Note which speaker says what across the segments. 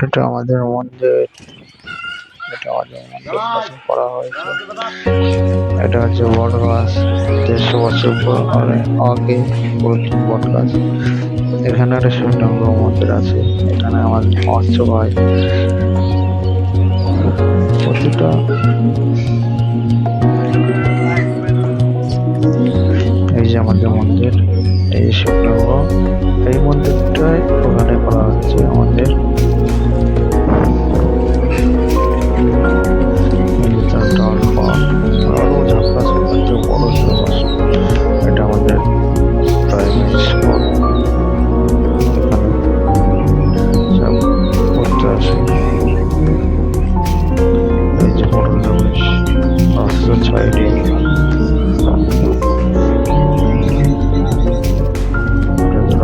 Speaker 1: এটা আমাদের মন্দির, এটা আমাদের মন্দির নতুন করা হয়েছে। এটা হচ্ছে বট গাছ, 150 বছর আগে পুরাতন বট গাছ। এখানে একটা শিবলিঙ্গ মন্দির আছে, এখানে আমাদের মহোৎসব হয় প্রতিটা। এই যে আমাদের মন্দির, এই শিবলিঙ্গ, এই মন্দিরটাই ওখানে করা হচ্ছে আমাদের। আরো ঝাপড়া বড় এটা আমাদের প্রাইমারি স্কুল, এখানে সব পড়তে আসে। এই যে বড় রাস্তার সাইডে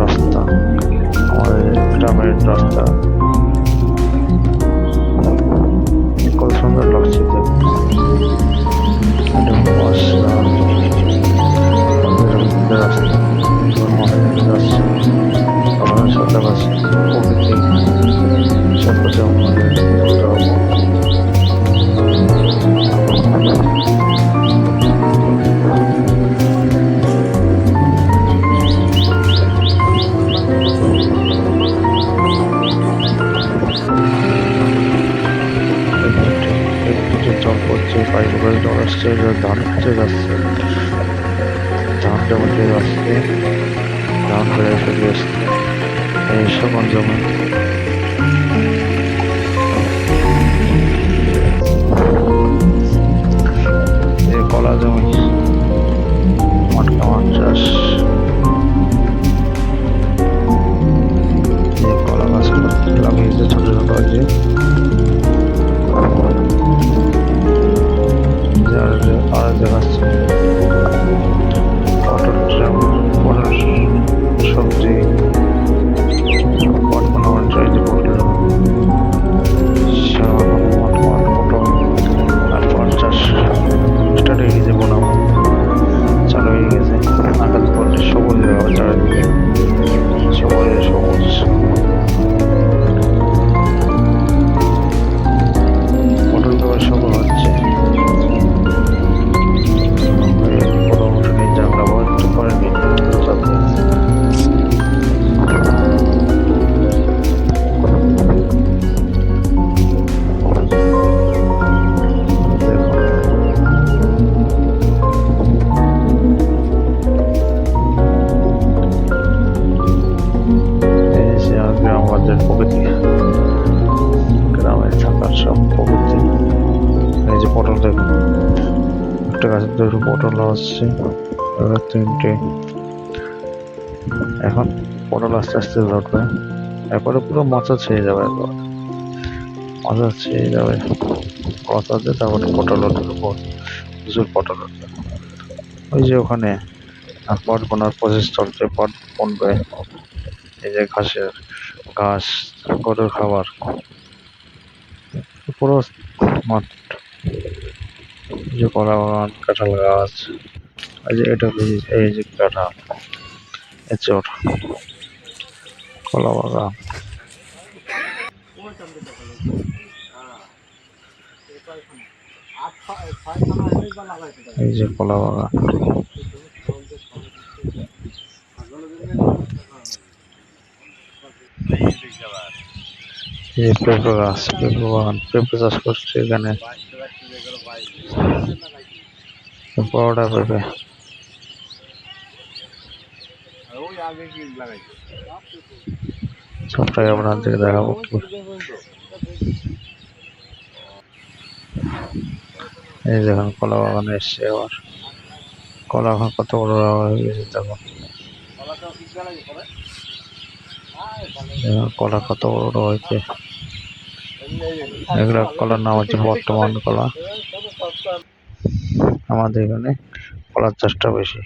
Speaker 1: রাস্তা, আমাদের গ্রামের রাস্তা, কত সুন্দর লাগছে দেখতে। রাস্তা সাদা গাছ, প্রকৃতি সব কিছু জল পড়ছে, পাইপ করে জল আসছে, ধান হচ্ছে যাচ্ছে, ধান জমিতে আসছে, ধান বেড়ে ফেলে আসছে এইসব জমি। কলা জমি, মটকা মাছ চাষ, কলা গাছ লাগিয়েছে ছোট ছোট আছে। আর দেখাচ্ছে পটল সবজি, বর্তমান চাইছে পটল, পটল আর পাট চাষ স্টার্ট হয়ে গেছে, বোনাম চালু হয়ে গেছে। আকাশ পটল সবুজ চারিদিকে, সবুজ সবুজ। পটল তো সবুজ হচ্ছে, আমাদের প্রকৃতি, গ্রামে থাকার সব প্রকৃতি। এই যে পটল দেখুন, একটা গাছের দুটো পটল আসছে, তিনটে। এখন পটল আস্তে আস্তে ধরবে, এরপরে পুরো মাচা ছেয়ে যাবে, মাচা ছেয়ে যাবে কথাতে, তারপরে পটল উঠবে, প্রচুর পটল উঠবে। ওই যে ওখানে পট বোনার প্রসেস চলছে, পট বনবে। এই যে ঘাস, গরুর খাবার, পুরো মাঠ। যে কলা বাগান, কাঁঠাল গাছ, এই যে এটা এই যে কাঁঠাল, এচোর, কলা বাগান, এই যে কলা বাগান, এই যে পেঁপে গাছ, পেঁপে বাগান, পেঁপে চাষ করছে এখানে, বড়টা পেঁপে। সবটাই আপনাদেরকে দেখাবো। এই দেখুন কলা বাগানে এসছে, আবার কলা এখন কত বড় হয়ে গেছে দেখুন, কলা কত বড় হয়েছে। এগুলা কলার নাম হচ্ছে বর্তমান কলা। আমাদের এখানে কলার চাষটা বেশি।